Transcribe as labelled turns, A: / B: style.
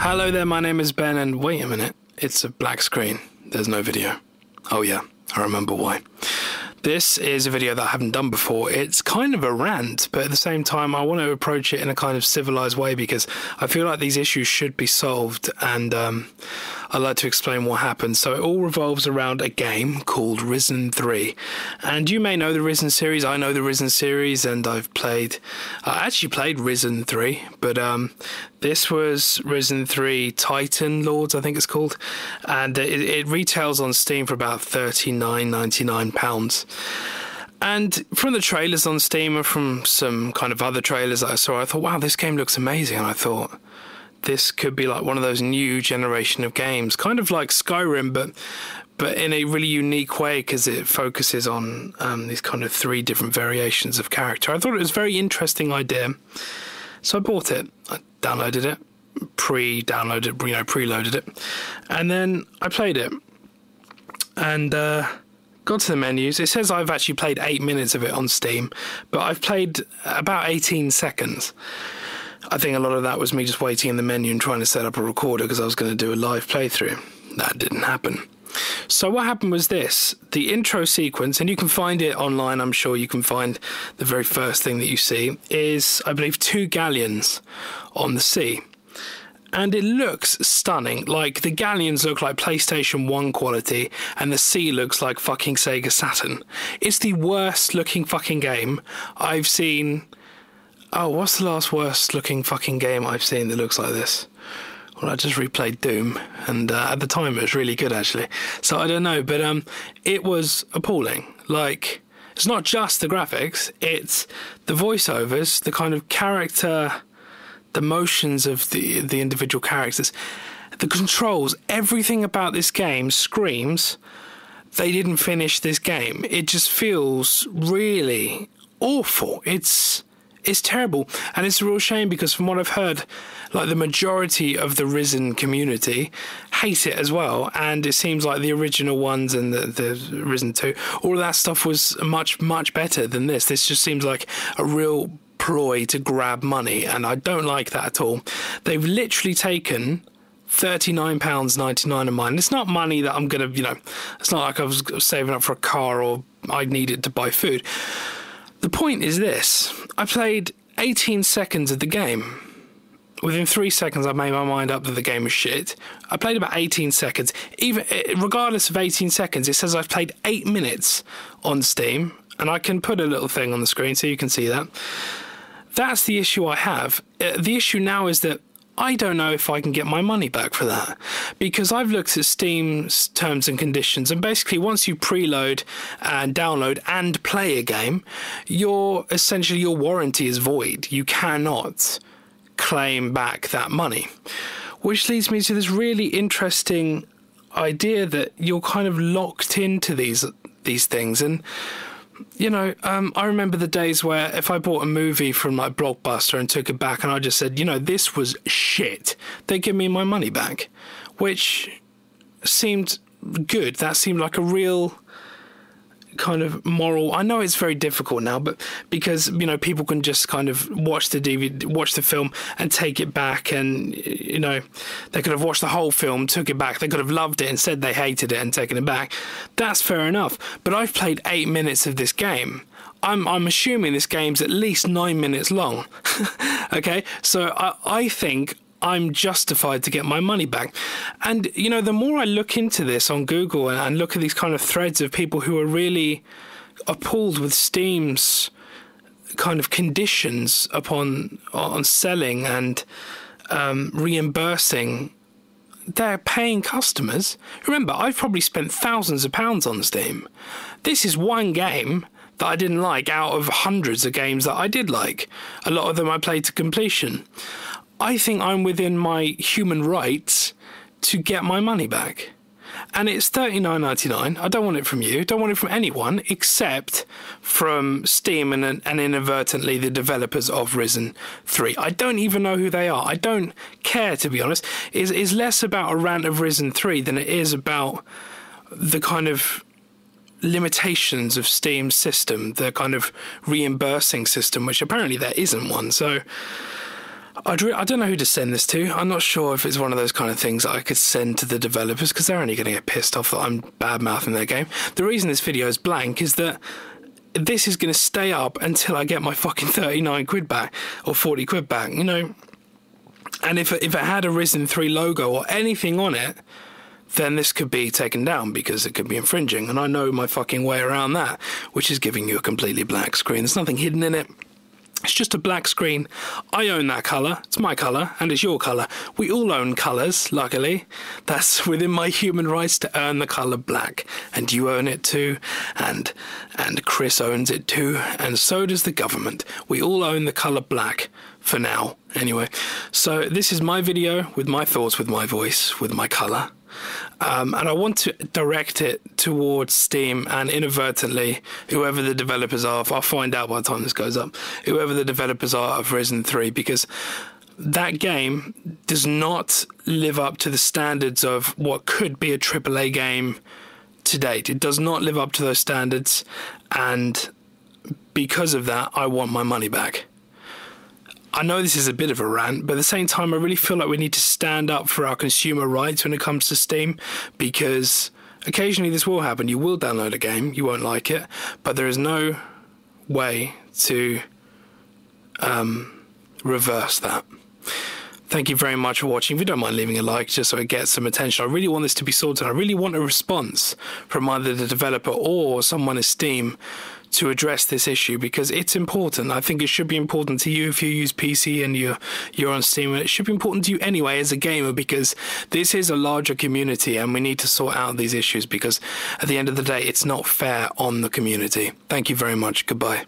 A: Hello there, my name is Ben, and wait a minute, it's a black screen. There's no video. Oh yeah, I remember why. This is a video that I haven't done before. It's kind of a rant, but at the same time, I want to approach it in a kind of civilized way because I feel like these issues should be solved, and I'd like to explain what happened. So it all revolves around a game called Risen 3. And you may know the Risen series. I know the Risen series, and I actually played Risen 3, but this was Risen 3 Titan Lords, I think it's called. And it retails on Steam for about £39.99. And from the trailers on Steam and from some kind of other trailers that I saw, I thought, wow, this game looks amazing. And I thought, this could be like one of those new generation of games, kind of like Skyrim, but in a really unique way because it focuses on these kind of 3 different variations of character. I thought it was a very interesting idea. So I bought it. I downloaded it, preloaded it, and then I played it. And got to the menus. It says I've actually played 8 minutes of it on Steam, but I've played about 18 seconds. I think a lot of that was me just waiting in the menu and trying to set up a recorder because I was going to do a live playthrough. That didn't happen. So what happened was this. The intro sequence, and you can find it online, I'm sure you can find the very first thing that you see, is, I believe, 2 galleons on the sea. And it looks stunning. Like, the galleons look like PlayStation 1 quality, and the sea looks like fucking Sega Saturn. It's the worst looking fucking game I've seen. Oh, what's the last worst looking fucking game I've seen that looks like this? Well, I just replayed Doom, and at the time it was really good, actually. So I don't know, but it was appalling. Like, it's not just the graphics, it's the voiceovers, the kind of character, the motions of the individual characters, the controls, everything about this game screams they didn't finish this game. It just feels really awful. It's terrible, and it's a real shame because from what I've heard, like the majority of the Risen community hate it as well, and it seems like the original ones and the Risen 2, all of that stuff was much, much better than this. This just seems like a real ploy to grab money, and I don't like that at all. They've literally taken £39.99 of mine. It's not money that I'm going to, it's not like I was saving up for a car or I need it to buy food. The point is this. I played 18 seconds of the game. Within 3 seconds, I made my mind up that the game was shit. I played about 18 seconds. Even regardless of 18 seconds, it says I've played 8 minutes on Steam, and I can put a little thing on the screen so you can see that. That's the issue I have. The issue now is that I don't know if I can get my money back for that, because I've looked at Steam's terms and conditions, and basically once you preload and download and play a game, your warranty is void. You cannot claim back that money, which leads me to this really interesting idea that you're kind of locked into these things. And I remember the days where if I bought a movie from like Blockbuster and took it back and I just said, this was shit, they give me my money back, which seemed good. That seemed like a real kind of moral. I know it's very difficult now, but because people can just kind of watch the film and take it back, and they could have watched the whole film, took it back, they could have loved it and said they hated it and taken it back. That's fair enough, but I've played 8 minutes of this game. I'm assuming this game's at least 9 minutes long. Okay, so I think I'm justified to get my money back. And, the more I look into this on Google and look at these kind of threads of people who are really appalled with Steam's kind of conditions on selling and reimbursing their paying customers. Remember, I've probably spent thousands of pounds on Steam. This is one game that I didn't like out of hundreds of games that I did like. A lot of them I played to completion. I think I'm within my human rights to get my money back. And it's $39.99. I don't want it from you. Don't want it from anyone except from Steam and inadvertently the developers of Risen 3. I don't even know who they are. I don't care, to be honest. It's less about a rant of Risen 3 than it is about the kind of limitations of Steam's system, the kind of reimbursing system, which apparently there isn't one. So I don't know who to send this to. I'm not sure if it's one of those kind of things that I could send to the developers, because they're only going to get pissed off that I'm bad-mouthing their game. The reason this video is blank is that this is going to stay up until I get my fucking 39 quid back, or 40 quid back, you know. And if it had a Risen 3 logo or anything on it, then this could be taken down because it could be infringing. And I know my fucking way around that, which is giving you a completely black screen. There's nothing hidden in it. It's just a black screen. I own that colour. It's my colour, and it's your colour. We all own colours, luckily. That's within my human rights to earn the colour black. And you own it too, and Chris owns it too, and so does the government. We all own the colour black, for now, anyway. So this is my video, with my thoughts, with my voice, with my colour. And I want to direct it towards Steam and inadvertently whoever the developers are. I'll find out by the time this goes up. Whoever the developers are of Risen 3, because that game does not live up to the standards of what could be a AAA game to date. It does not live up to those standards, and because of that, I want my money back. I know this is a bit of a rant, but at the same time, I really feel like we need to stand up for our consumer rights when it comes to Steam, because occasionally this will happen. You will download a game, you won't like it, but there is no way to reverse that. Thank you very much for watching. If you don't mind leaving a like, just so it gets some attention. I really want this to be sorted. I really want a response from either the developer or someone at Steam to address this issue, because it's important. I think it should be important to you if you use PC and you're on Steam, and it should be important to you anyway as a gamer, because this is a larger community and we need to sort out these issues, because at the end of the day, it's not fair on the community. Thank you very much. Goodbye.